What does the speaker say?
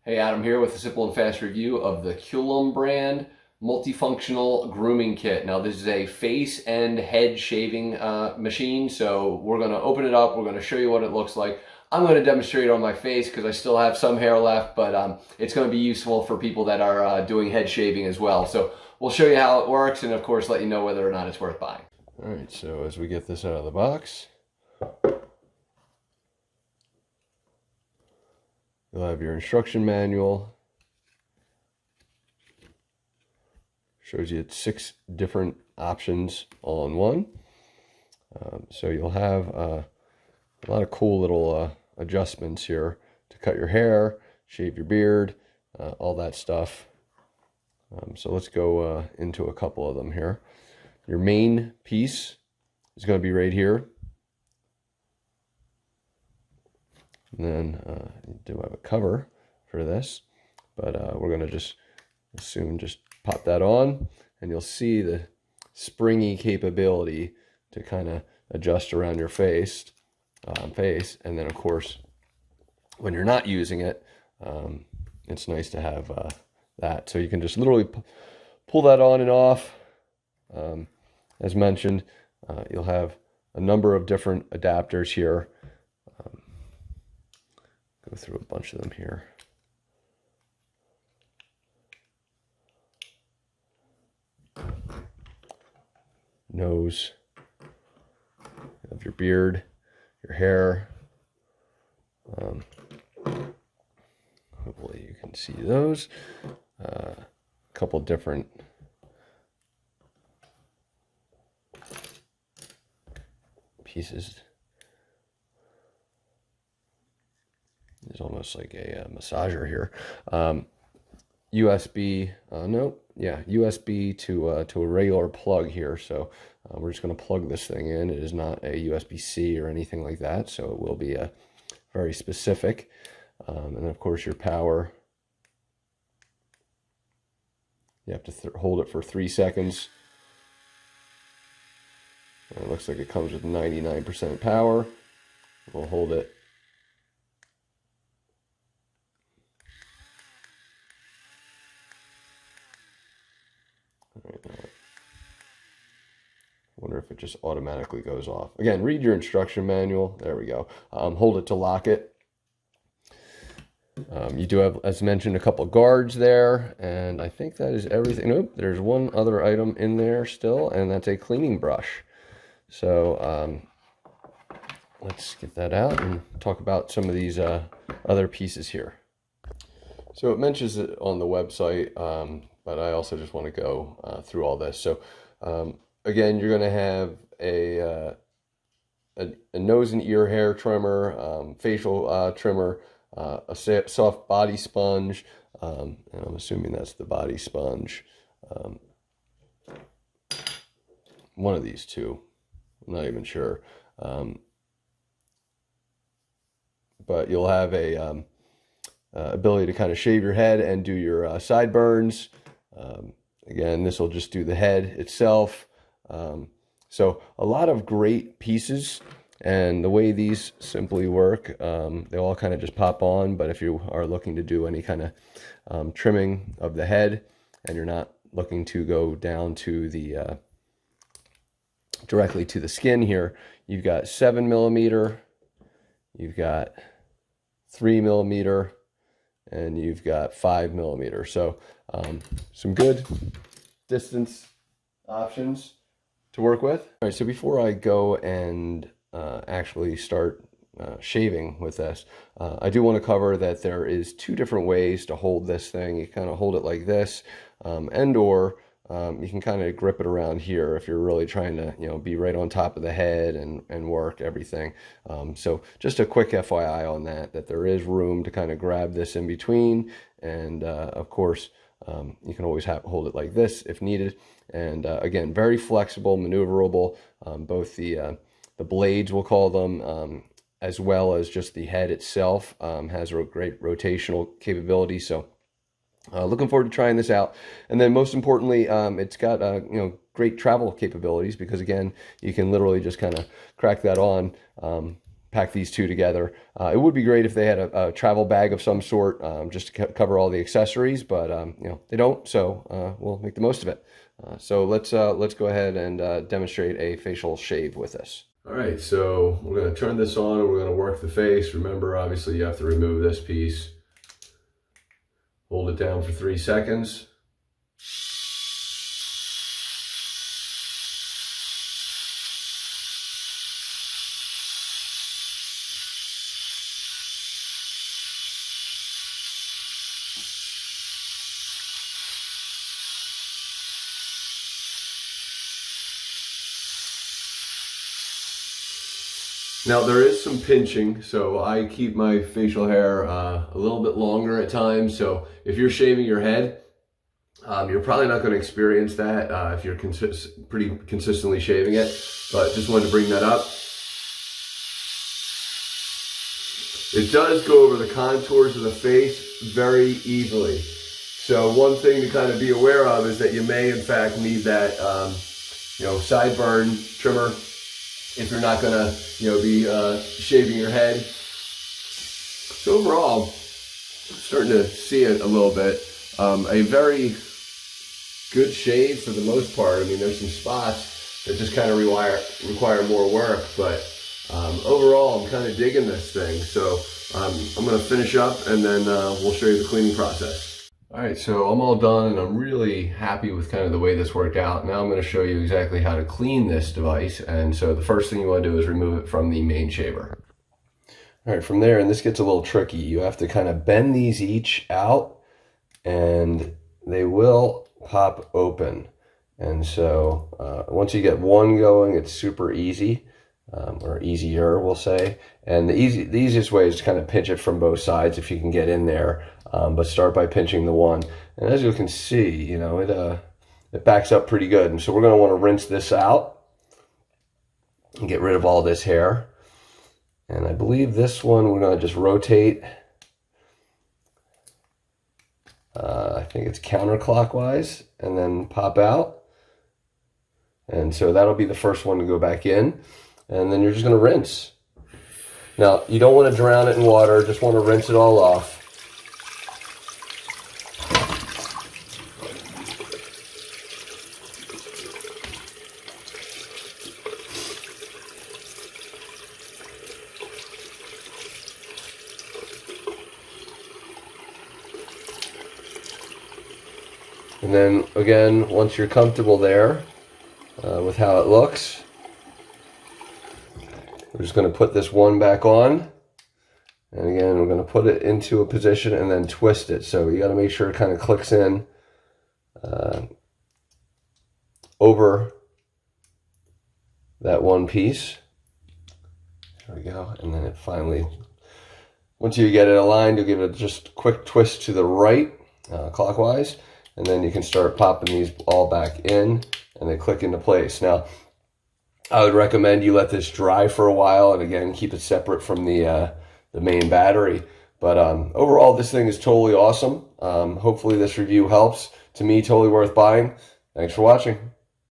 Hey, Adam here with a simple and fast review of the QULEM brand multifunctional grooming kit. Now this is a face and head shaving machine, so we're going to open it up, we're going to show you what it looks like. I'm going to demonstrate it on my face because I still have some hair left, but it's going to be useful for people that are doing head shaving as well. So we'll show you how it works and of course let you know whether or not it's worth buying. Alright, so as we get this out of the box, you'll have your instruction manual. Shows you 6 different options all in one. So you'll have a lot of cool little adjustments here to cut your hair, shave your beard, all that stuff. So let's go into a couple of them here. Your main piece is going to be right here. And then you do have a cover for this, but we're going to just pop that on, and you'll see the springy capability to kind of adjust around your face, and then of course when you're not using it, it's nice to have that. So you can just literally pull that on and off. As mentioned, you'll have a number of different adapters here. Go through a bunch of them here. Nose of your beard, your hair. Hopefully you can see those. A couple different pieces. It's almost like a massager here. USB, USB to a regular plug here. So we're just going to plug this thing in. It is not a USB-C or anything like that, so it will be very specific. And then of course your power. You have to hold it for 3 seconds. And it looks like it comes with 99% power. We'll hold it. Wonder if it just automatically goes off. Again, read your instruction manual. There we go. Hold it to lock it. You do have, as mentioned, a couple guards there, and I think that is everything. Nope, there's one other item in there still, and that's a cleaning brush. So let's get that out and talk about some of these other pieces here. So it mentions it on the website, but I also just want to go through all this. So again, you're going to have a nose and ear hair trimmer, facial trimmer, a soft body sponge, and I'm assuming that's the body sponge. One of these two, I'm not even sure. But you'll have a ability to kind of shave your head and do your sideburns. Again, this will just do the head itself. So a lot of great pieces, and the way these simply work, they all kind of just pop on. But if you are looking to do any kind of trimming of the head, and you're not looking to go down to the directly to the skin here, you've got 7mm, you've got 3mm, and you've got 5mm. So some good distance options to work with. All right, so before I go and actually start shaving with this, I do want to cover that there is 2 different ways to hold this thing. You kind of hold it like this, and or you can kind of grip it around here if you're really trying to, be right on top of the head and work everything. So just a quick FYI on that there is room to kind of grab this in between, and of course you can always hold it like this if needed. And again, very flexible, maneuverable. Both the blades, we'll call them, as well as just the head itself, has a great rotational capability. So looking forward to trying this out. And then most importantly, it's got great travel capabilities, because again, you can literally just kind of crack that on, pack these two together. It would be great if they had a travel bag of some sort, just to cover all the accessories, but you know, they don't, so we'll make the most of it. So let's go ahead and demonstrate a facial shave with this. All right, so we're going to turn this on and we're going to work the face. Remember, obviously you have to remove this piece. Hold it down for 3 seconds. Now there is some pinching, so I keep my facial hair a little bit longer at times. So if you're shaving your head, you're probably not going to experience that if you're pretty consistently shaving it. But just wanted to bring that up. It does go over the contours of the face very easily. So one thing to kind of be aware of is that you may in fact need that you know, sideburn trimmer if you're not gonna, you know, be shaving your head. So overall, I'm starting to see it a little bit. A very good shave for the most part. I mean, there's some spots that just kind of require more work, but overall, I'm kind of digging this thing. So I'm gonna finish up and then we'll show you the cleaning process. All right, so I'm all done and I'm really happy with kind of the way this worked out. Now I'm going to show you exactly how to clean this device. And so the first thing you want to do is remove it from the main shaver. All right, from there, and this gets a little tricky, you have to kind of bend these each out and they will pop open. And so once you get one going, it's super easy, or easier, we'll say. And the easiest way is to kind of pinch it from both sides if you can get in there. But start by pinching the one. And as you can see, you know, it backs up pretty good. And so we're going to want to rinse this out and get rid of all this hair. And I believe this one we're going to just rotate. I think it's counterclockwise and then pop out. And so that'll be the first one to go back in. And then you're just going to rinse. Now, you don't want to drown it in water. Just want to rinse it all off. And then again, once you're comfortable there with how it looks, we're just going to put this one back on. And again, we're going to put it into a position and then twist it. So you got to make sure it kind of clicks in over that one piece. There we go. And then it finally, once you get it aligned, you'll give it just a quick twist to the right, clockwise. And then you can start popping these all back in and they click into place. Now, I would recommend you let this dry for a while and again, keep it separate from the main battery. But overall, this thing is totally awesome. Hopefully this review helps. To me, totally worth buying. Thanks for watching.